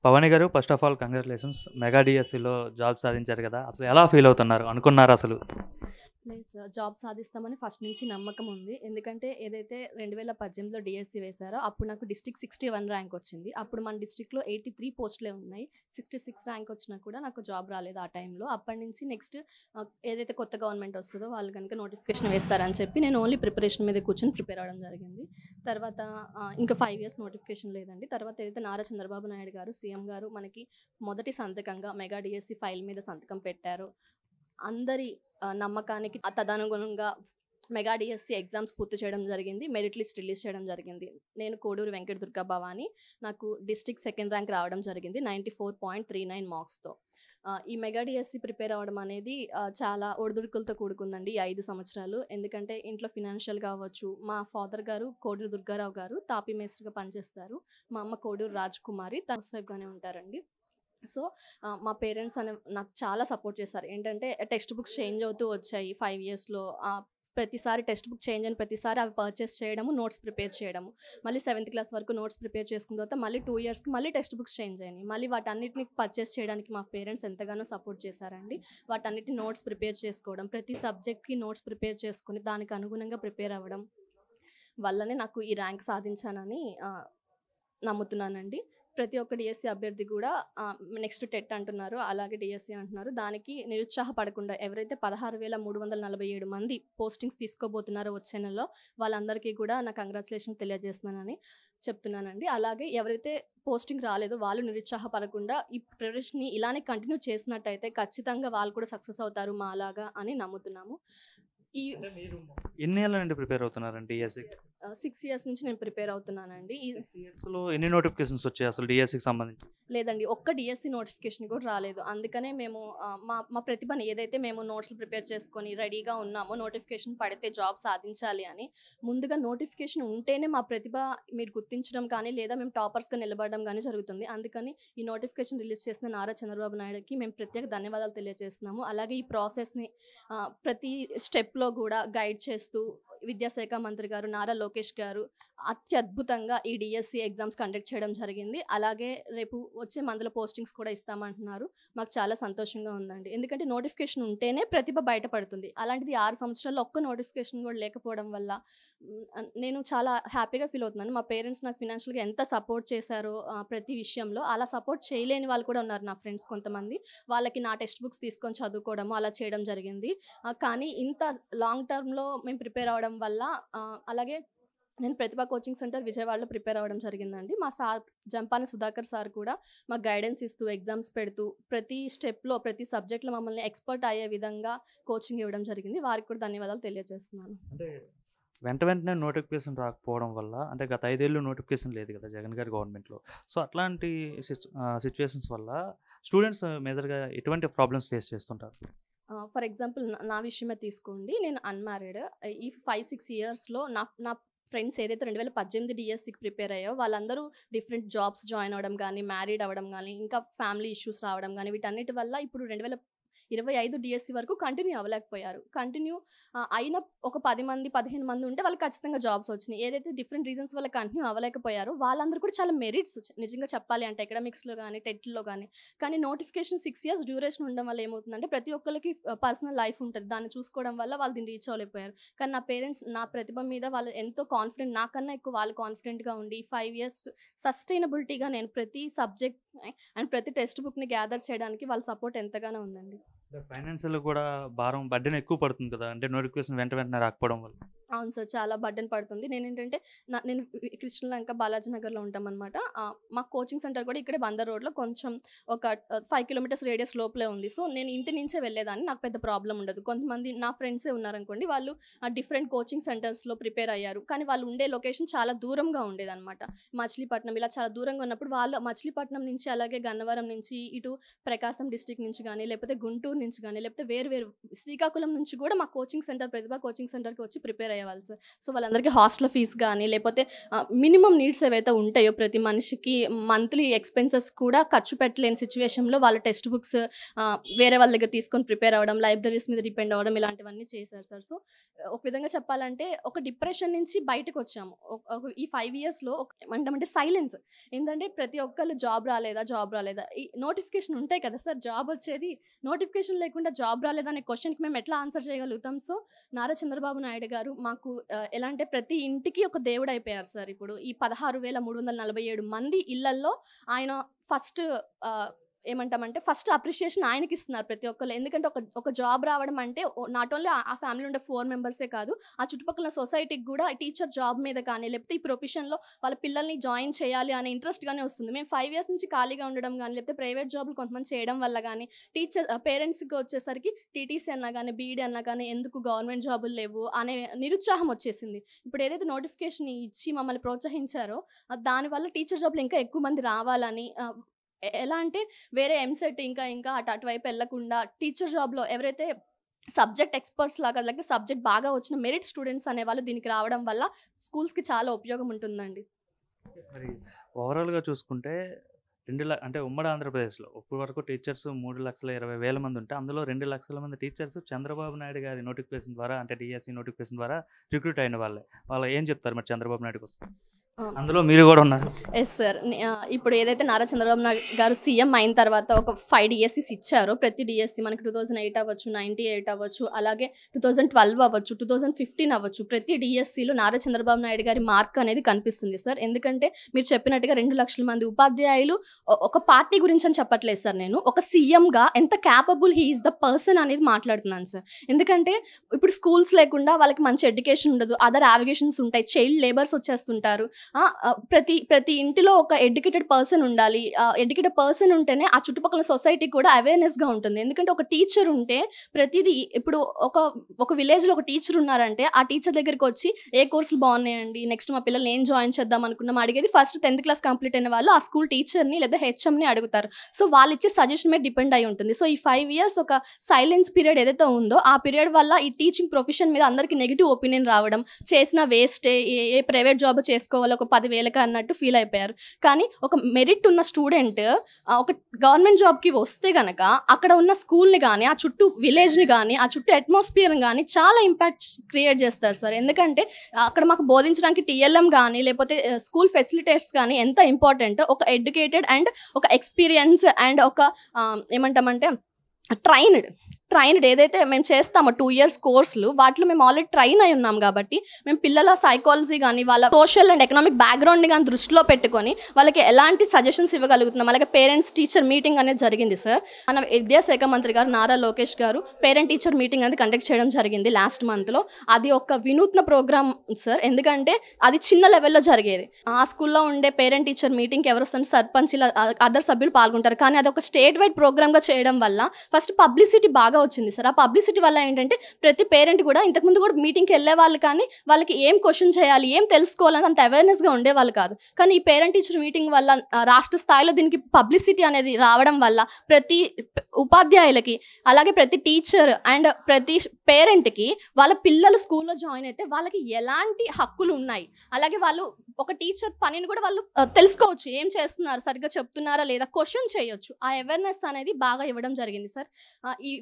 భవాని గారు, first of all congratulations. Mega డీఎస్సీలో job సాధించారు కదా! అసలు ఎలా ఫీల్ అవుతున్నారు? అనుకున్నారా అసలు? ప్లస్ జాబ్ సాధిస్తామని ఫస్ట్ నుంచి నమ్మకం ఉంది. ఎందుకంటే ఏదైతే 2018లో డీఎస్సీ వేశారో అప్పుడు నాకు డిస్ట్రిక్ట్ 61 ర్యాంక్ వచ్చింది. అప్పుడు మన డిస్ట్రిక్ట్‌లో 83 పోస్టులే ఉన్నాయి. 66 ర్యాంక్ వచ్చినా కూడా నాకు జాబ్ రాలేదు ఆ టైంలో. అప్పటి నుంచి నెక్స్ట్ ఏదైతే కొత్త గవర్నమెంట్ వస్తదో వాళ్ళు గనుక నోటిఫికేషన్ వేస్తారని చెప్పి నేను ఓన్లీ ప్రిపరేషన్ మీద కూర్చొని ప్రిపేర్ అవ్వడం జరిగింది. తర్వాత ఇంకా 5 ఇయర్స్ నోటిఫికేషన్ లేదండి. తర్వాత ఏదైతే నారా చంద్రబాబు నాయుడు గారు సీఎం గారు మనకి మొదటి సంతకంగా మెగా డీఎస్సీ ఫైల్ మీద సంతకం పెట్టారో అందరి నమ్మకానికి తదనుగుణంగా మెగా డీఎస్సీ ఎగ్జామ్స్ పూర్తి చేయడం జరిగింది. మెరిట్ లిస్ట్ రిలీజ్ చేయడం జరిగింది. నేను కోడూరు వెంకట దుర్గా భవాని. నాకు డిస్ట్రిక్ట్ సెకండ్ ర్యాంక్ రావడం జరిగింది 94.39 మార్క్స్‌తో. ఈ మెగా డీఎస్సీ ప్రిపేర్ అవ్వడం అనేది చాలా ఒడిదుడుకులతో కూడుకుందండి ఈ 5 సంవత్సరాలు. ఎందుకంటే ఇంట్లో ఫినాన్షియల్‌గా అవ్వచ్చు, మా ఫాదర్ గారు కోడూరు దుర్గారావు గారు తాపీ మేస్త్రిగా పనిచేస్తారు. మా అమ్మ కోడూరు రాజ్‌కుమారి హౌస్ వైఫ్‌గానే ఉంటారండి. సో, మా పేరెంట్స్ నాకు చాలా సపోర్ట్ చేశారు. ఏంటంటే టెక్స్ట్ బుక్స్ చేంజ్ అవుతూ వచ్చాయి 5 ఇయర్స్‌లో. ప్రతిసారి టెక్స్ట్ బుక్ చేంజ్ అయిన ప్రతిసారి అవి పర్చేస్ చేయడము, నోట్స్ ప్రిపేర్ చేయడము. మళ్ళీ 7థ్ క్లాస్ వరకు నోట్స్ ప్రిపేర్ చేసుకున్న తర్వాత మళ్ళీ 2 ఇయర్స్‌కి మళ్ళీ టెక్స్ట్ బుక్స్ చేంజ్ అయినాయి. మళ్ళీ వాటన్నిటిని పర్చేస్ చేయడానికి మా పేరెంట్స్ ఎంతగానో సపోర్ట్ చేశారండి. వాటన్నిటిని నోట్స్ ప్రిపేర్ చేసుకోవడం, ప్రతి సబ్జెక్ట్‌కి నోట్స్ ప్రిపేర్ చేసుకొని దానికి అనుగుణంగా ప్రిపేర్ అవ్వడం వల్లనే నాకు ఈ ర్యాంక్ సాధించానని నమ్ముతున్నానండి. ప్రతి ఒక్క డీఎస్సీ అభ్యర్థి కూడా నెక్స్ట్ టెట్ అంటున్నారు. అలాగే డీఎస్సీ అంటున్నారు. దానికి నిరుత్సాహపడకుండా ఎవరైతే 16,347 మంది పోస్టింగ్స్ తీసుకోబోతున్నారో వచ్చే నెలలో వాళ్ళందరికీ కూడా నా కంగ్రాచ్యులేషన్ తెలియజేస్తున్నానని చెప్తున్నానండి. అలాగే ఎవరైతే పోస్టింగ్ రాలేదో వాళ్ళు నిరుత్సాహపడకుండా ఈ ప్రిపరేషన్‌ని ఇలానే కంటిన్యూ చేసినట్టయితే ఖచ్చితంగా వాళ్ళు కూడా సక్సెస్ అవుతారు మాలాగా అని నమ్ముతున్నాము. ఈ అంటే మీరు ఎన్ని ఏళ్ల నుండి ప్రిపేర్ అవుతున్నారండి డీఎస్సీకి? 6 ఇయర్స్ నుంచి నేను ప్రిపేర్ అవుతున్నానండి. 6 ఇయర్స్‌లో ఎన్ని నోటిఫికేషన్స్ వచ్చాయి అసలు డీఎస్సీకి సంబంధించి? లేదండి. ఒక్క డీఎస్సీ నోటిఫికేషన్ కూడా రాలేదు. అందుకనే మేము మా మా ప్రతిభని ఏదైతే మేము నోట్స్‌లు ప్రిపేర్ చేసుకొని రెడీగా ఉన్నామో నోటిఫికేషన్ పడితే జాబ్ సాధించాలి అని, ముందుగా నోటిఫికేషన్ ఉంటేనే మా ప్రతిభ మీరు గుర్తించడం కానీ, లేదా మేము టాపర్స్‌గా నిలబడడం గానీ జరుగుతుంది. అందుకని ఈ నోటిఫికేషన్ రిలీజ్ చేసిన నారా చంద్రబాబు నాయుడుకి మేము ప్రత్యేక ధన్యవాదాలు తెలియజేస్తున్నాము. అలాగే ఈ ప్రాసెస్‌ని ప్రతి స్టెప్‌లో గూడా గైడ్ చేస్తూ విద్యాశాఖ మంత్రి గారు నారా లోకేష్ గారు అత్యద్భుతంగా ఈ డీఎస్సీ ఎగ్జామ్స్ కండక్ట్ చేయడం జరిగింది. అలాగే రేపు వచ్చే మంత్‌లో పోస్టింగ్స్ కూడా ఇస్తామంటున్నారు. మాకు చాలా సంతోషంగా ఉందండి. ఎందుకంటే నోటిఫికేషన్ ఉంటేనే ప్రతిభ బయటపడుతుంది. అలాంటిది 6 సంవత్సరాల్లో ఒక్క నోటిఫికేషన్ కూడా లేకపోవడం వల్ల నేను చాలా హ్యాపీగా ఫీల్ అవుతున్నాను. మా పేరెంట్స్ నాకు ఫినాన్షియల్‌గా ఎంత సపోర్ట్ చేశారో ప్రతి విషయంలో, అలా సపోర్ట్ చేయలేని వాళ్ళు కూడా ఉన్నారు నా ఫ్రెండ్స్ కొంతమంది. వాళ్ళకి నా టెక్స్ట్ బుక్స్ తీసుకొని చదువుకోవడము అలా చేయడం జరిగింది. కానీ ఇంత లాంగ్ టర్మ్‌లో మేము ప్రిపేర్ అవ్వడం వల్ల అలాగే నేను ప్రతిభ కోచింగ్ సెంటర్ విజయవాడలో ప్రిపేర్ అవ్వడం జరిగిందండి. మా సార్ జంపాన సుధాకర్ సార్ కూడా మాకు గైడెన్స్ ఇస్తూ, ఎగ్జామ్స్ పెడుతూ, ప్రతి స్టెప్‌లో, ప్రతి సబ్జెక్ట్‌లో మమ్మల్ని ఎక్స్‌పర్ట్ అయ్యే విధంగా కోచింగ్ ఇవ్వడం జరిగింది. వారికి కూడా ధన్యవాదాలు తెలియజేస్తున్నాను. అంటే వెంటనే నోటిఫికేషన్ రాకపోవడం వల్ల అంటే గత 5 ఏళ్ళు నోటిఫికేషన్ లేదు కదా! జగన్ గారి గవర్నమెంట్‌లో. సో, అట్లాంటి సిట్యుయేషన్స్ వల్ల స్టూడెంట్స్ మేజర్‌గా ఎటువంటి ప్రాబ్లమ్స్ ఫేస్ చేస్తుంటారు? ఫర్ ఎగ్జాంపుల్ నా విషయమే తీసుకోండి. నేను అన్‌మ్యారీడ్. ఈ 5, 6 ఇయర్స్‌లో నా నా ఫ్రెండ్స్ ఏదైతే 2018 డీఎస్సీకి ప్రిపేర్ అయ్యారో వాళ్ళందరూ డిఫరెంట్ జాబ్స్ జాయిన్ అవ్వడం గానీ, మ్యారీడ్ అవ్వడం గానీ, ఇంకా ఫ్యామిలీ ఇష్యూస్ రావడం గానీ, వీటన్నిటి వల్ల ఇప్పుడు 2025 డీఎస్సీ వరకు కంటిన్యూ అవ్వలేకపోయారు. అయిన ఒక 10 మంది, 15 మంది ఉంటే వాళ్ళకి ఖచ్చితంగా జాబ్స్ వచ్చినాయి. ఏదైతే డిఫరెంట్ రీజన్స్ వల్ల కంటిన్యూ అవ్వలేకపోయారో వాళ్ళందరూ కూడా చాలా మెరిట్స్ నిజంగా చెప్పాలి అంటే ఎకనామిక్స్‌లో గానీ, టెట్‌లో గానీ. కానీ నోటిఫికేషన్ 6 ఇయర్స్ డ్యూరేషన్ ఉండడం వల్ల ఏమవుతుందంటే ప్రతి ఒక్కళ్ళకి పర్సనల్ లైఫ్ ఉంటది. దాన్ని చూసుకోవడం వల్ల వాళ్ళు దీన్ని రీచ్ అవ్వలేకపోయారు. కానీ నా పేరెంట్స్ నా ప్రతిభ మీద వాళ్ళు ఎంతో కాన్ఫిడెంట్ నాకన్నా ఎక్కువ వాళ్ళు కాన్ఫిడెంట్‌గా ఉండి 5 ఇయర్స్ సస్టైనబిలిటీగా నేను ప్రతి సబ్జెక్ట్ అండ్ ప్రతి టెక్స్ట్ బుక్‌ని గ్యాదర్ చేయడానికి వాళ్ళ సపోర్ట్ ఎంతగానో ఉందండి. అంటే ఫైనాన్షియల్‌గా కూడా బర్డెన్ ఎక్కువ పడుతుంది కదా! అంటే నోటిఫికేషన్ వెంటనే రాకపోవడం వల్ల. అవును సార్. చాలా బర్డెన్ పడుతుంది. నేను కృష్ణలంక, బాలాజీ నగర్‌లో ఉంటామనమాట. మా కోచింగ్ సెంటర్ కూడా ఇక్కడే బందర్ రోడ్‌లో కొంచెం ఒక 5 కిలోమీటర్స్ రేడియస్ లోపలే ఉంది. సో, నేను ఇంటి నుంచే వెళ్ళేదాన్ని. నాకు పెద్ద ప్రాబ్లమ్ ఉండదు. కొంతమంది నా ఫ్రెండ్సే ఉన్నారనుకోండి. వాళ్ళు డిఫరెంట్ కోచింగ్ సెంటర్స్‌లో ప్రిపేర్ అయ్యారు. కానీ వాళ్ళు ఉండే లొకేషన్ చాలా దూరంగా ఉండేదనమాట. మచిలీపట్నం ఇలా చాలా దూరంగా ఉన్నప్పుడు వాళ్ళు మచిలీపట్నం నుంచి అలాగే గన్నవరం నుంచి ఇటు ప్రకాశం డిస్ట్రిక్ట్ నుంచి గానీ, లేకపోతే గుంటూరు నుంచి గానీ, లేకపోతే వేరు వేరు శ్రీకాకుళం నుంచి గూడా మా కోచింగ్ సెంటర్ ప్రతిభ కోచింగ్ సెంటర్‌కి వచ్చి ప్రిపేర్ అయ్యేవాళ్ళు సార్. సో వాళ్ళందరికీ హాస్టల్ ఫీజు కానీ లేకపోతే మినిమం నీడ్స్ ఏవైతే ఉంటాయో ప్రతి మనిషికి మంత్లీ ఎక్స్పెన్సెస్ కూడా ఖర్చు పెట్టలేని సిచ్యువేషన్లో వాళ్ళ టెక్స్ట్ బుక్స్ వేరే వాళ్ళ దగ్గర తీసుకొని ప్రిపేర్ అవ్వడం, లైబ్రరీస్ మీద డిపెండ్ అవ్వడం ఇలాంటివన్నీ చేశారు సార్. సో ఒక విధంగా చెప్పాలంటే ఒక డిప్రెషన్ నుంచి బయటకు వచ్చాము. ఈ 5 ఇయర్స్లో ఏమంటామంటే సైలెన్స్. ఏంటంటే ప్రతి ఒక్కళ్ళు జాబ్ రాలేదా ఈ నోటిఫికేషన్ ఉంటాయి కదా సార్, జాబ్ వచ్చేది నోటిఫికేషన్ లేకుండా జాబ్ రాలేదా అనే క్వశ్చన్కి మేము ఎట్లా ఆన్సర్ చేయగలుగుతాం? సో నారా చంద్రబాబు నాయుడు గారు మాకు ఎలా అంటే ప్రతి ఇంటికి ఒక దేవుడు అయిపోయారు సార్. ఇప్పుడు ఈ 16,347 మంది ఇళ్లల్లో ఆయన ఫస్ట్ ఏమంటామంటే ఫస్ట్ అప్రిషియేషన్ ఆయనకి ఇస్తున్నారు ప్రతి ఒక్కళ్ళు. ఎందుకంటే ఒక జాబ్ రావడం అంటే నాట్ ఓన్లీ ఆ ఫ్యామిలీ ఉండే 4 మెంబర్సే కాదు, ఆ చుట్టుపక్కల సొసైటీకి కూడా టీచర్ జాబ్ మీద కానీ లేకపోతే ఈ ప్రొఫెషన్లో వాళ్ళ పిల్లల్ని జాయిన్ చేయాలి అనే ఇంట్రెస్ట్గానే వస్తుంది. మేము 5 ఇయర్స్ నుంచి ఖాళీగా ఉండడం కానీ లేకపోతే ప్రైవేట్ జాబ్లు కొంతమంది చేయడం వల్ల కానీ పేరెంట్స్కి వచ్చేసరికి టీటీసీ అన్నా కానీ బీఈడీ అన్నా కానీ ఎందుకు గవర్నమెంట్ జాబులు లేవు అనే నిరుత్సాహం వచ్చేసింది. ఇప్పుడు ఏదైతే నోటిఫికేషన్ ఇచ్చి మమ్మల్ని ప్రోత్సహించారో దానివల్ల టీచర్ జాబ్లు ఇంకా ఎక్కువ మంది రావాలని, ఎలా అంటే వేరే ఎంసెట్ ఇంకా అటువైపు వెళ్ళకుండా టీచర్ జాబ్లో ఎవరైతే సబ్జెక్ట్ ఎక్స్పర్ట్స్ లాగా లేకపోతే సబ్జెక్ట్ బాగా వచ్చిన మెరిట్ స్టూడెంట్స్ అనేవాళ్ళు దీనికి రావడం వల్ల స్కూల్స్కి చాలా ఉపయోగం ఉంటుందండి. మరి ఓవరాల్గా చూసుకుంటే అంటే ఉమ్మడి ఆంధ్రప్రదేశ్లో ఇప్పటి వరకు టీచర్స్ 3,20,000 మంది ఉంటే అందులో 2 లక్షల మంది టీచర్స్ చంద్రబాబు నాయుడు గారి నోటిఫికేషన్ ద్వారా అంటే డిఎస్సి నోటిఫికేషన్ ద్వారా రిక్రూట్ అయిన వాళ్ళు ఏం చెప్తారు మరి చంద్రబాబు నాయుడు కోసం? అందులో మీరు కూడా ఉన్నారు. Yes sir. ఇప్పుడు ఏదైతే నారా చంద్రబాబు నాయుడు గారు సీఎం అయిన తర్వాత ఒక 5 డిఎస్సీస్ ఇచ్చారో, ప్రతి డిఎస్సీ మనకి 2008 అవ్వచ్చు, 98 అవ్వచ్చు, అలాగే 2012 అవ్వచ్చు, 2015 అవ్వచ్చు, ప్రతి డిఎస్సీలో నారా చంద్రబాబు నాయుడు గారి మార్క్ అనేది కనిపిస్తుంది సార్. ఎందుకంటే మీరు చెప్పినట్టుగా 2 లక్షల మంది ఉపాధ్యాయులు ఒక పార్టీ గురించి అని చెప్పట్లేదు సార్, నేను ఒక సీఎంగా ఎంత capable he is the person అనేది మాట్లాడుతున్నాను సార్. ఎందుకంటే ఇప్పుడు స్కూల్స్ లేకుండా వాళ్ళకి మంచి ఎడ్యుకేషన్ ఉండదు, అదర్ యావిగేషన్స్ ఉంటాయి, చైల్డ్ లేబర్స్ వచ్చేస్తుంటారు. ప్రతి ఇంటిలో ఒక ఎడ్యుకేటెడ్ పర్సన్ ఉండాలి. ఎడ్యుకేటెడ్ పర్సన్ ఉంటేనే ఆ చుట్టుపక్కల సొసైటీకి కూడా అవేర్నెస్గా ఉంటుంది. ఎందుకంటే ఒక టీచర్ ఉంటే ప్రతిదీ ఇప్పుడు ఒక విలేజ్లో ఒక టీచర్ ఉన్నారంటే ఆ టీచర్ దగ్గరికి వచ్చి ఏ కోర్సులు బాగున్నాయండి, నెక్స్ట్ మా పిల్లల్ని ఏం జాయిన్ చేద్దాం అనుకున్నాం అడిగేది ఫస్ట్ 10th క్లాస్ కంప్లీట్ అయిన వాళ్ళు ఆ స్కూల్ టీచర్ని లేదా హెచ్ఎంని అడుగుతారు. సో వాళ్ళు ఇచ్చే సజెషన్ మీద డిపెండ్ అయి ఉంటుంది. సో ఈ 5 ఇయర్స్ ఒక సైలెన్స్ పీరియడ్ ఏదైతే ఉందో ఆ పీరియడ్ వల్ల ఈ టీచింగ్ ప్రొఫెషన్ మీద అందరికీ నెగిటివ్ ఒపీనియన్ రావడం, చేసిన వేస్టే, ఏ ప్రైవేట్ జాబ్ చేసుకోవాలో ఒక 10,000 అన్నట్టు ఫీల్ అయిపోయారు. కానీ ఒక మెరిట్ ఉన్న స్టూడెంట్ ఒక గవర్నమెంట్ జాబ్కి వస్తే కనుక అక్కడ ఉన్న స్కూల్ని కానీ ఆ చుట్టూ విలేజ్ని కానీ ఆ చుట్టూ అట్మాస్ఫియర్ని కానీ చాలా ఇంపాక్ట్ క్రియేట్ చేస్తారు సార్. ఎందుకంటే అక్కడ మాకు బోధించడానికి టీఎల్ఎం కానీ లేకపోతే స్కూల్ ఫెసిలిటేట్స్ కానీ ఎంత ఇంపార్టెంట్, ఒక ఎడ్యుకేటెడ్ అండ్ ఒక ఎక్స్పీరియన్స్ అండ్ ఒక ఏమంటామంటే ట్రైన్డ్ ఏదైతే మేము చేస్తామో 2 ఇయర్స్ కోర్సులు వాటిలో మేము ఆల్రెడీ ట్రైన్ అయి ఉన్నాం కాబట్టి మేము పిల్లల సైకాలజీ కానీ వాళ్ళ సోషల్ అండ్ ఎకనామిక్ బ్యాక్గ్రౌండ్ని కానీ దృష్టిలో పెట్టుకొని వాళ్ళకి ఎలాంటి సజెషన్స్ ఇవ్వగలుగుతున్నాం. అలాగే పేరెంట్స్ టీచర్ మీటింగ్ అనేది జరిగింది సార్. మన విద్యాశాఖ మంత్రి గారు నారా లోకేష్ గారు పేరెంట్ టీచర్ మీటింగ్ అనేది కండక్ట్ చేయడం జరిగింది లాస్ట్ మంత్లో. అది ఒక వినూత్న ప్రోగ్రామ్ సార్. ఎందుకంటే అది చిన్న లెవెల్లో జరిగేది. ఆ స్కూల్లో ఉండే పేరెంట్ టీచర్ మీటింగ్కి ఎవరు వస్తుంది, సర్పంచ్ ఇలా అదర్ సభ్యులు పాల్గొంటారు. కానీ అది ఒక స్టేట్ వైడ్ ప్రోగ్రామ్గా చేయడం వల్ల ఫస్ట్ పబ్లిసిటీ బాగా వచ్చింది సార్. ఆ పబ్లిసిటీ వల్ల ఏంటంటే ప్రతి పేరెంట్ కూడా ఇంతకుముందు కూడా మీటింగ్కి వెళ్ళే వాళ్ళు కానీ వాళ్ళకి ఏం క్వశ్చన్ చేయాలి, ఏం తెలుసుకోవాలని అంత అవేర్నెస్గా ఉండేవాళ్ళు కాదు. కానీ ఈ పేరెంట్ టీచర్ మీటింగ్ వల్ల రాష్ట్ర స్థాయిలో దీనికి పబ్లిసిటీ అనేది రావడం వల్ల ప్రతి ఉపాధ్యాయులకి అలాగే ప్రతి టీచర్ అండ్ ప్రతి పేరెంట్కి వాళ్ళ పిల్లలు స్కూల్లో జాయిన్ అయితే వాళ్ళకి ఎలాంటి హక్కులు ఉన్నాయి, అలాగే వాళ్ళు ఒక టీచర్ పనిని కూడా వాళ్ళు తెలుసుకోవచ్చు, ఏం చేస్తున్నారు, సరిగ్గా చెప్తున్నారా లేదా క్వశ్చన్ చేయొచ్చు. ఆ అవేర్నెస్ అనేది బాగా ఇవ్వడం జరిగింది సార్.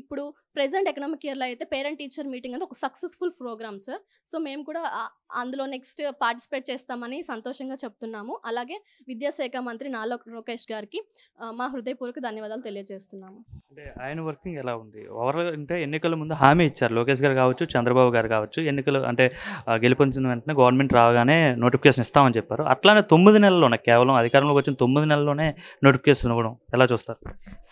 ఇప్పుడు ప్రెజెంట్ ఎకనామిక్ ఇయర్లో అయితే పేరెంట్ టీచర్ మీటింగ్ అనేది ఒక సక్సెస్ఫుల్ ప్రోగ్రామ్ సార్. సో మేము కూడా అందులో నెక్స్ట్ పార్టిసిపేట్ చేస్తామని సంతోషంగా చెప్తున్నాము. అలాగే విద్యాశాఖ మంత్రి నారా లోకేష్ గారికి మా హృదయపూర్వక ధన్యవాదాలు తెలియజేస్తున్నాము. అంటే ఆయన వర్కింగ్ ఎలా ఉంది ఓవరాల్? అంటే ఎన్నికల ముందు హామీ ఇచ్చారు లోకేష్ గారు కావచ్చు, చంద్రబాబు గారు కావచ్చు, ఎన్నికలు అంటే గెలుపొందిన వెంటనే గవర్నమెంట్ రాగానే నోటిఫికేషన్ ఇస్తామని చెప్పారు. అట్లానే 9 నెలల్లోనే, కేవలం అధికారంలోకి వచ్చిన 9 నెలల్లోనే నోటిఫికేషన్ ఇవ్వడం ఎలా చూస్తారు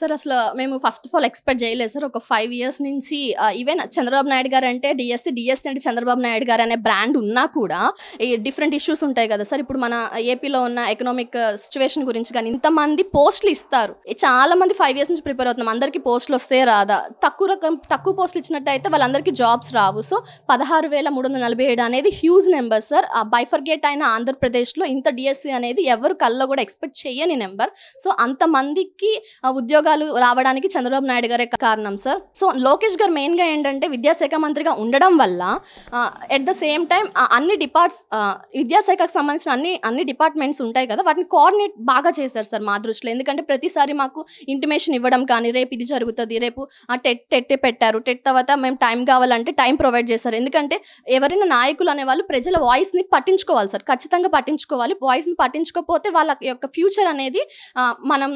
సార్? అసలు మేము ఫస్ట్ ఆఫ్ ఆల్ ఎక్స్పెక్ట్ చేయలేదు సార్. ఒక 5 ఇయర్స్ నుంచి ఈవెన్ చంద్రబాబు నాయుడు గారు అంటే డిఎస్సి అంటే చంద్రబాబు నాయుడు గారు అనే బ్రాండ్ ఉన్నా కూడా ఈ డిఫరెంట్ ఇష్యూస్ ఉంటాయి కదా సార్. ఇప్పుడు మన ఏపీలో ఉన్న ఎకనామిక్ సిచ్యువేషన్ గురించి కానీ ఇంతమంది పోస్టులు ఇస్తారు, చాలా మంది 5 ఇయర్స్ నుంచి ప్రిపేర్ అవుతున్నాం, అందరికీ పోస్టులు వస్తే రాదా, తక్కువ పోస్టులు ఇచ్చినట్టయితే వాళ్ళందరికీ జాబ్స్ రావు. సో 16,347 అనేది హ్యూజ్ నెంబర్ సార్. బైఫర్గేట్ అయిన ఆంధ్రప్రదేశ్ ఆంధ్రప్రదేశ్లో ఇంత డిఎస్సి అనేది ఎవరు కల్లో కూడా ఎక్స్పెక్ట్ చేయని నెంబర్. సో అంతమందికి ఉద్యోగాలు రావడానికి చంద్రబాబు నాయుడు గారే కారణం సార్. సో లోకేష్ గారు మెయిన్గా ఏంటంటే విద్యాశాఖ మంత్రిగా ఉండడం వల్ల ఎట్ ద సేమ్ టైం అన్ని విద్యాశాఖకు సంబంధించిన అన్ని డిపార్ట్మెంట్స్ ఉంటాయి కదా, వాటిని కోఆర్డినేట్ బాగా చేశారు సార్ మా దృష్టిలో. ఎందుకంటే ప్రతిసారి మాకు ఇంటిమేషన్ ఇవ్వడం కానీ, రేపు ఇది జరుగుతుంది, రేపు టెట్ పెట్టారు, టెట్ తర్వాత మేము టైం కావాలంటే టైం ప్రొవైడ్ చేశారు. ఎందుకంటే ఎవరైనా నాయకులు అనేవాళ్ళు ప్రజల వాయిస్ని పట్టించుకోవాలి సార్, ఖచ్చితంగా పట్టించుకోవాలి. వాయిస్ని పట్టించుకోకపోతే వాళ్ళ యొక్క ఫ్యూచర్ అనేది మనం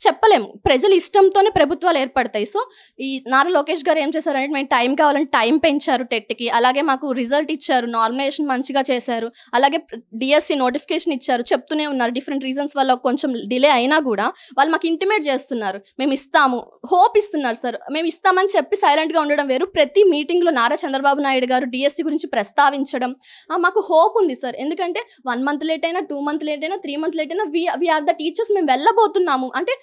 చెప్పలేము. ప్రజల ఇష్టంతోనే ప్రభుత్వాలు ఏర్పడతాయి. సో ఈ నారా లోకేష్ గారు ఏం చేశారంటే మేము టైం కావాలంటే టైం పెంచారు టెట్కి, అలాగే మాకు రిజల్ట్ ఇచ్చారు, నామినేషన్ మంచిగా చేశారు, అలాగే డిఎస్సి నోటిఫికేషన్ ఇచ్చారు. చెప్తూనే ఉన్నారు డిఫరెంట్ రీజన్స్ వల్ల కొంచెం డిలే అయినా కూడా వాళ్ళు మాకు ఇంటిమేట్ చేస్తున్నారు, మేము ఇస్తాము, హోప్ ఇస్తున్నారు సార్. మేము ఇస్తామని చెప్పి సైలెంట్గా ఉండడం వేరు. ప్రతి మీటింగ్లో నారా చంద్రబాబు నాయుడు గారు డిఎస్సి గురించి ప్రస్తావించడం మాకు హోప్ ఉంది సార్. ఎందుకంటే 1 month లేట్ అయినా, 2 month లేట్ అయినా, 3 month లేట్ అయినా వి ఆర్ ద టీచర్స్, మేము వెళ్ళబోతున్నాము అంటే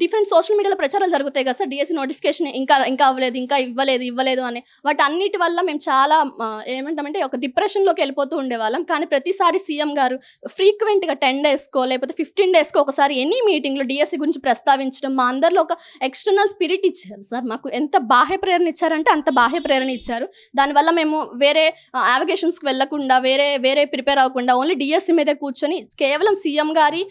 డిఫరెంట్ సోషల్ మీడియాలో ప్రచారాలు జరుగుతాయి కదా సార్, డిఎస్సి నోటిఫికేషన్ ఇంకా అవ్వలేదు, ఇంకా ఇవ్వలేదు అని. వాటి అన్నిటి వల్ల మేము చాలా ఏమంటామంటే ఒక డిప్రెషన్లోకి వెళ్ళిపోతూ ఉండేవాళ్ళం. కానీ ప్రతిసారి సీఎం గారు ఫ్రీక్వెంట్గా 10 daysకో లేకపోతే 15 daysకో ఒకసారి ఎనీ మీటింగ్లో డిఎస్సి గురించి ప్రస్తావించడం మా అందరిలో ఒక ఎక్స్టర్నల్ స్పిరిట్ ఇచ్చారు సార్. మాకు ఎంత బాహ్య ప్రేరణ ఇచ్చారంటే అంత బాహ్య ప్రేరణ ఇచ్చారు. దానివల్ల మేము వేరే యావిగేషన్స్కి వెళ్ళకుండా, వేరే ప్రిపేర్ అవ్వకుండా ఓన్లీ డిఎస్సి మీదే కూర్చొని కేవలం సీఎం గారి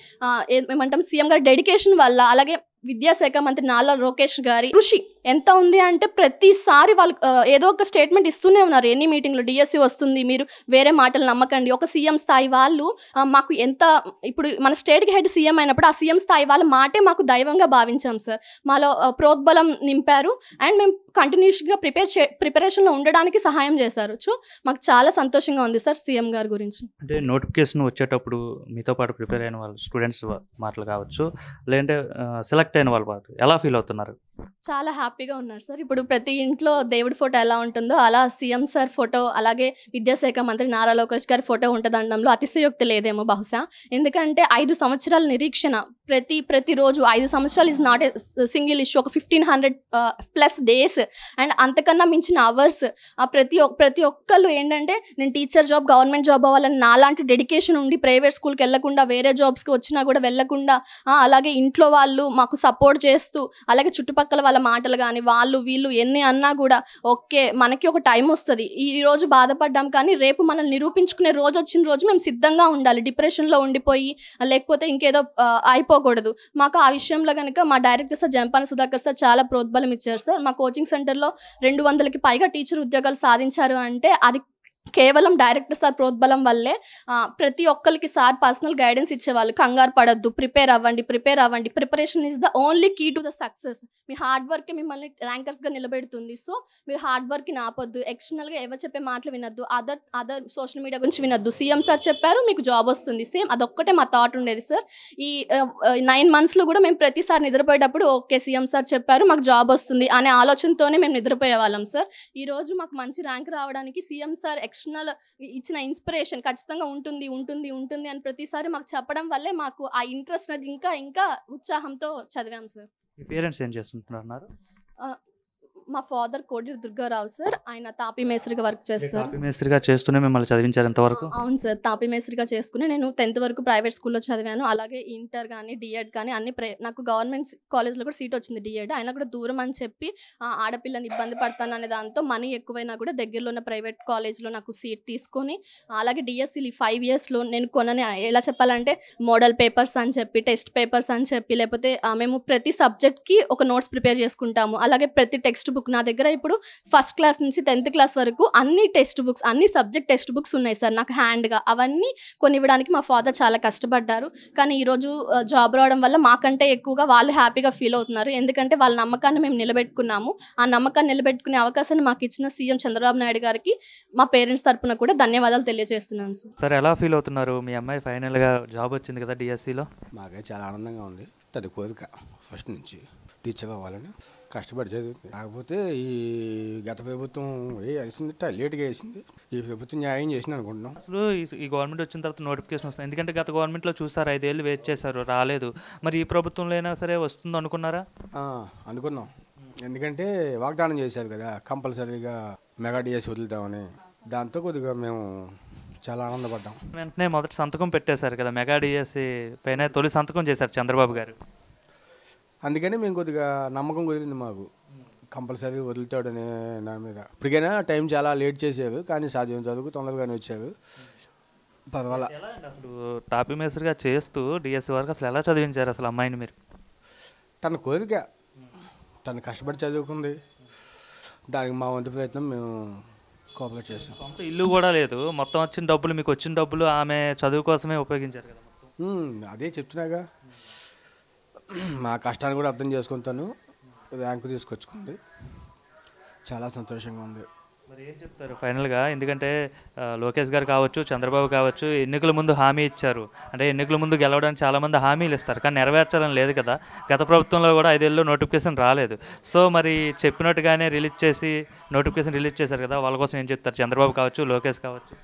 డెడికేషన్ వల్ల, అలాగే విద్యాశాఖ మంత్రి నారా లోకేష్ గారి కృషి ఎంత ఉంది అంటే ప్రతిసారి వాళ్ళు ఏదో ఒక స్టేట్మెంట్ ఇస్తూనే ఉన్నారు. ఎన్ని మీటింగ్లో డిఎస్సి వస్తుంది, మీరు వేరే మాటలు నమ్మకండి. ఒక సీఎం స్థాయి వాళ్ళు మాకు ఎంత, ఇప్పుడు మన స్టేట్కి హెడ్ సీఎం అయినప్పుడు ఆ సీఎం స్థాయి వాళ్ళ మాటే మాకు దైవంగా భావించాం సార్. మాలో ప్రోద్బలం నింపారు అండ్ మేము కంటిన్యూస్గా ప్రిపరేషన్లో ఉండడానికి సహాయం చేశారు. సో మాకు చాలా సంతోషంగా ఉంది సార్ సీఎం గారి గురించి. అంటే నోటిఫికేషన్ వచ్చేటప్పుడు మీతో పాటు ప్రిపేర్ అయిన వాళ్ళు స్టూడెంట్స్ మాటలు కావచ్చు, లేదంటే సెలెక్ట్ అయిన వాళ్ళ పాటు ఎలా ఫీల్ అవుతున్నారు? చాలా హ్యాపీగా ఉన్నారు సార్. ఇప్పుడు ప్రతి ఇంట్లో దేవుడి ఫోటో ఎలా ఉంటుందో అలా సీఎం సార్ ఫోటో, అలాగే విద్యాశాఖ మంత్రి నారా లోకేష్ గారి ఫోటో ఉంటుందనడంలో అతిశయోక్తి లేదేమో బహుశా. ఎందుకంటే 5 సంవత్సరాల నిరీక్షణ, ప్రతిరోజు 5 సంవత్సరాలు is not a single issue. ఒక 1500+ days అండ్ అంతకన్నా మించిన అవర్స్. ప్రతి ఒక్కళ్ళు ఏంటంటే నేను టీచర్ జాబ్, గవర్నమెంట్ జాబ్ అవ్వాలని నాలాంటి డెడికేషన్ ఉండి ప్రైవేట్ స్కూల్కి వెళ్ళకుండా, వేరే జాబ్స్కి వచ్చినా కూడా వెళ్ళకుండా, అలాగే ఇంట్లో వాళ్ళు మాకు సపోర్ట్ చేస్తూ, అలాగే చుట్టుపక్కల వాళ్ళ మాటలు కానీ, వాళ్ళు వీళ్ళు ఎన్ని అన్నా కూడా ఓకే మనకి ఒక టైం వస్తుంది, ఈరోజు బాధపడ్డాం కానీ రేపు మనల్ని నిరూపించుకునే రోజు వచ్చిన రోజు మేము సిద్ధంగా ఉండాలి, డిప్రెషన్లో ఉండిపోయి లేకపోతే ఇంకేదో అయిపోకూడదు. మాకు ఆ విషయంలో కనుక మా director sir Jampana Sudhakar sir చాలా ప్రోద్బలం ఇచ్చారు సార్. మా కోచింగ్ సెంటర్లో 200కి పైగా టీచర్ ఉద్యోగాలు సాధించారు అంటే అది కేవలం డైరెక్టర్ సార్ ప్రోద్బలం వల్లే. ప్రతి ఒక్కరికి సార్ పర్సనల్ గైడెన్స్ ఇచ్చేవాళ్ళు. కంగారు పడద్దు, ప్రిపేర్ అవ్వండి. Preparation is the only key to the success. మీ హార్డ్ వర్కే మిమ్మల్ని ర్యాంకర్స్గా నిలబెడుతుంది. సో మీరు హార్డ్ వర్క్ని ఆపొద్దు, ఎక్స్టర్నల్గా ఎవరు చెప్పే మాటలు వినొద్దు, అదర్ సోషల్ మీడియా గురించి వినొద్దు. సీఎం సార్ చెప్పారు మీకు జాబ్ వస్తుంది, సేమ్ అదొక్కటే మా థాట్ ఉండేది సార్. ఈ 9 monthsలో కూడా మేము ప్రతిసారి నిద్రపోయేటప్పుడు ఓకే సీఎం సార్ చెప్పారు మాకు జాబ్ వస్తుంది అనే ఆలోచనతోనే మేము నిద్రపోయేవాళ్ళం సార్. ఈరోజు మాకు మంచి ర్యాంక్ రావడానికి సీఎం సార్ ఎక్స్టర్నల్ ఇచ్చిన ఇన్స్పిరేషన్ ఖచ్చితంగా ఉంటుంది అని ప్రతిసారి మాకు చెప్పడం వల్లే మాకు ఆ ఇంట్రెస్ట్ అనేది ఇంకా ఉత్సాహంతో చదివాం సార్. మీ పేరెంట్స్ ఏం చేస్తుంటున్నారు? మా ఫాదర్ కోడి దుర్గారావు సార్, ఆయన తాపీ మేస్త్రిగా వర్క్ చేస్తారు. తాపీ మేస్త్రిగా చేస్తూనే మిమ్మల్ని చదివించారు ఎంతవరకు? అవును సార్, తాపీ మేస్త్రిగా చేసుకుని నేను 10th వరకు ప్రైవేట్ స్కూల్లో చదివాను. అలాగే ఇంటర్ కానీ డిఎడ్ కానీ అన్ని నాకు గవర్నమెంట్ కాలేజ్లో కూడా సీట్ వచ్చింది డిఎడ్. అయినా కూడా దూరం అని చెప్పి ఆడపిల్లని ఇబ్బంది పడతాను అనే దాంతో మనీ ఎక్కువైనా కూడా దగ్గరలో ఉన్న ప్రైవేట్ కాలేజ్లో నాకు సీట్ తీసుకొని, అలాగే డిఎస్సి 5 yearsలో నేను కొనని ఎలా చెప్పాలంటే మోడల్ పేపర్స్ అని చెప్పి, టెస్ట్ పేపర్స్ అని చెప్పి, లేకపోతే మేము ప్రతి సబ్జెక్ట్కి ఒక నోట్స్ ప్రిపేర్ చేసుకుంటాము. అలాగే ప్రతి టెక్స్ట్ బుక్ నా దగ్గర ఇప్పుడు 1st class నుంచి 10th class వరకు అన్ని టెక్స్ట్ బుక్స్, అన్ని సబ్జెక్ట్ టెక్స్ట్ బుక్స్ ఉన్నాయి సార్ నాకు హ్యాండ్గా. అవన్నీ కొనివ్వడానికి మా ఫాదర్ చాలా కష్టపడ్డారు. కానీ ఈరోజు జాబ్ రావడం వల్ల మాకంటే ఎక్కువగా వాళ్ళు హ్యాపీగా ఫీల్ అవుతున్నారు. ఎందుకంటే వాళ్ళ నమ్మకాన్ని మేము నిలబెట్టుకున్నాము. ఆ నమ్మకాన్ని నిలబెట్టుకునే అవకాశాన్ని మాకు ఇచ్చిన సీఎం చంద్రబాబు నాయుడు గారికి మా పేరెంట్స్ తరపున కూడా ధన్యవాదాలు తెలియజేస్తున్నాను సార్. సార్ ఎలా ఫీల్ అవుతున్నారు? మీ అమ్మాయి ఫైనల్గా జాబ్ వచ్చింది కదా డిఎస్సిలో. మాకే చాలా ఆనందంగా ఉంది. తది కోరిక ఫస్ట్ నుంచి టీచర్ అవ్వాలని కష్టపడి చదువుతుంది. కాకపోతే ఈ గత ప్రభుత్వం వేసింది లేట్గా వేసింది, ఈ ప్రభుత్వం న్యాయం చేసింది అనుకుంటున్నాం. అసలు ఈ గవర్నమెంట్ వచ్చిన తర్వాత నోటిఫికేషన్ వస్తుంది, ఎందుకంటే గత గవర్నమెంట్లో చూసారు 5 ఏళ్ళు వెయిట్ చేశారు, రాలేదు. మరి ఈ ప్రభుత్వంలో అయినా సరే వస్తుంది అనుకున్నారా? అనుకున్నాం, ఎందుకంటే వాగ్దానం చేశారు కదా కంపల్సరీగా మెగా డిఎస్ వదులుతామని. దాంతో కొద్దిగా మేము చాలా ఆనందపడ్డాం. వెంటనే మొదటి సంతకం పెట్టేశారు కదా, మెగా డిఎస్సి పైన తొలి సంతకం చేశారు చంద్రబాబు గారు. అందుకని మేము కొద్దిగా నమ్మకం కుదిరింది మాకు, కంపల్సరీ వదులుతాడనే దాని మీద. ఇప్పటికైనా టైం చాలా లేట్ చేశారు, కానీ సాధ్యం చదువుకు తొందరగానే వచ్చారు. పర్వాలా. ఎలా అండి అసలు టాపీ మేస్త్రిగా చేస్తూ డిఎస్సి వరకు అసలు ఎలా చదివించారు అసలు అమ్మాయిని మీరు? తన కోరిక, తను కష్టపడి చదువుకుంది, దానికి మా వంతు ప్రయత్నం మేము కోఆపరేట్ చేసాం. సొంత ఇల్లు కూడా లేదు, మొత్తం వచ్చిన డబ్బులు, మీకు వచ్చిన డబ్బులు ఆమె చదువు కోసమే ఉపయోగించారు కదా మొత్తం. అదే చెప్తున్నాగా, మా కష్టాన్ని కూడా అర్థం చేసుకుంటాను, ర్యాంకు తీసుకొచ్చుకుంది, చాలా సంతోషంగా ఉంది. మరి ఏం చెప్తారు ఫైనల్గా? ఎందుకంటే లోకేష్ గారు కావచ్చు, చంద్రబాబు కావచ్చు, ఎన్నికల ముందు హామీ ఇచ్చారు. అంటే ఎన్నికల ముందు గెలవడానికి చాలామంది హామీలు ఇస్తారు, కానీ నెరవేర్చాలని లేదు కదా. గత ప్రభుత్వంలో కూడా 5 ఏళ్ళలో నోటిఫికేషన్ రాలేదు. సో మరి చెప్పినట్టుగానే నోటిఫికేషన్ రిలీజ్ చేశారు కదా, వాళ్ళ కోసం ఏం చెప్తారు చంద్రబాబు కావచ్చు, లోకేష్ కావచ్చు?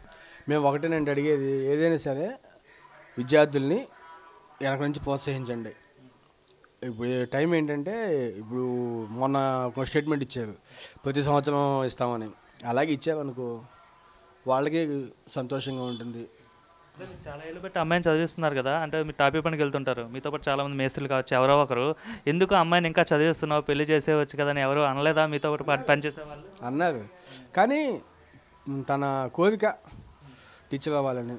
మేము ఒకటేనండి అడిగేది, ఏదైనా సరే విద్యార్థుల్ని వెనక నుంచి ప్రోత్సహించండి. ఇప్పుడు టైం ఏంటంటే, ఇప్పుడు మొన్న ఒక స్టేట్మెంట్ ఇచ్చారు, ప్రతి సంవత్సరం ఇస్తామని. అలాగే ఇచ్చారనుకో వాళ్ళకి సంతోషంగా ఉంటుంది. చాలా ఏళ్ళు బట్టి అమ్మాయిని చదివిస్తున్నారు కదా, అంటే మీరు టాపీ పనికి వెళ్తుంటారు, మీతో పాటు చాలామంది మేస్త్రులు కావచ్చు, ఎవరో ఒకరు ఎందుకు అమ్మాయిని ఇంకా చదివిస్తున్నావు, పెళ్లి చేసేవచ్చు కదా అని ఎవరు అనలేదా మీతో పాటు పనిచేసేవాళ్ళు? అన్నారు, కానీ తన కోరిక టీచర్ అవ్వాలని,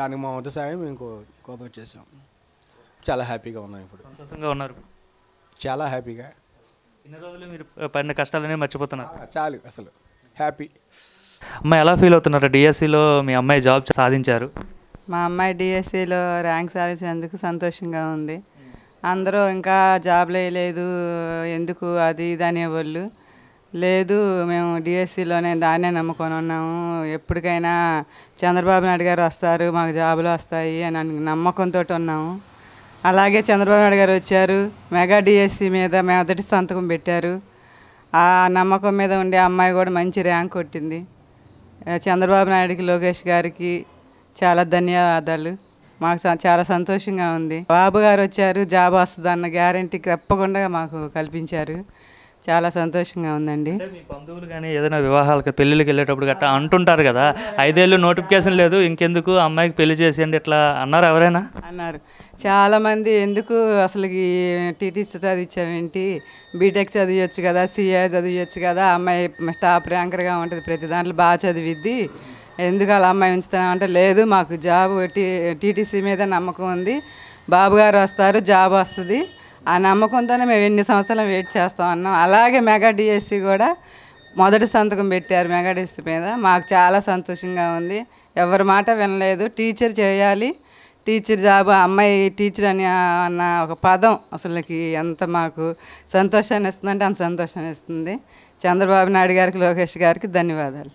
దానికి మా వంతు సాయం మేము కోఆపరేట్ చేసాం. చాలా హ్యాపీగా ఉన్నాం ఇప్పుడు. సంతోషంగా ఉన్నారు, చాలా హ్యాపీగా. ఇన్ని రోజులు మీరు పడిన కష్టాలనే మర్చిపోతున్నారు. చాలు, అసలు హ్యాపీ. అమ్మాయి ఎలా ఫీల్ అవుతున్నారు? డిఎస్సిలో మీ అమ్మాయి జాబ్ సాధించారు. మా అమ్మాయి డిఎస్సిలో ర్యాంక్ సాధించినందుకు సంతోషంగా ఉంది. అందరూ ఇంకా జాబ్ లేదు ఎందుకు అది ఇది అనేవాళ్ళు. లేదు, మేము డిఎస్సిలోనే దాన్నే నమ్ముకొని ఉన్నాము, ఎప్పటికైనా చంద్రబాబు నాయుడు గారు వస్తారు, మాకు జాబులు వస్తాయి అని నమ్మకంతో ఉన్నాము. అలాగే చంద్రబాబు నాయుడు గారు వచ్చారు, మెగా డిఎస్సి మీద మొదటి సంతకం పెట్టారు. ఆ నమ్మకం మీద ఉండే అమ్మాయి కూడా మంచి ర్యాంక్ కొట్టింది. చంద్రబాబు నాయుడుకి, లోకేష్ గారికి చాలా ధన్యవాదాలు. మాకు చాలా సంతోషంగా ఉంది. బాబు గారు వచ్చారు, జాబ్ వస్తుంది అన్న గ్యారంటీ తప్పకుండా మాకు కల్పించారు. చాలా సంతోషంగా ఉందండి. మీ బంధువులు కానీ ఏదైనా వివాహాలకు, పెళ్ళిళ్ళకి వెళ్ళేటప్పుడు గట్టా అంటుంటారు కదా, 5 ఏళ్ళు నోటిఫికేషన్ లేదు, ఇంకెందుకు అమ్మాయికి పెళ్లి చేసేయండి ఇట్లా అన్నారు ఎవరైనా? అన్నారు చాలామంది. ఎందుకు అసలుకి టీటీసీ చదివించామేంటి, బీటెక్ చదివచ్చు కదా, సిఏ చదివచ్చు కదా, అమ్మాయి టాప్ ర్యాంకర్గా ఉంటుంది, ప్రతి దాంట్లో బాగా చదివిద్ది, ఎందుకు అలా అమ్మాయి ఉంచుతామంటే, లేదు మాకు జాబ్ టీటీసీ మీద నమ్మకం ఉంది, బాబు గారు వస్తారు, జాబ్ వస్తుంది, ఆ నమ్మకంతోనే మేము ఎన్ని సంవత్సరాలు వెయిట్ చేస్తాం అన్నాం. అలాగే మెగా డిఎస్సి కూడా మొదటి సంతకం పెట్టారు మెగా డిఎస్సి మీద. మాకు చాలా సంతోషంగా ఉంది. ఎవరి మాట వినలేదు, టీచర్ చేయాలి, టీచర్ జాబ్, అమ్మాయి టీచర్ అని అన్న ఒక పదం అసలుకి ఎంత మాకు సంతోషాన్ని ఇస్తుందంటే అంత సంతోషాన్ని ఇస్తుంది. చంద్రబాబు నాయుడు గారికి, లోకేష్ గారికి ధన్యవాదాలు.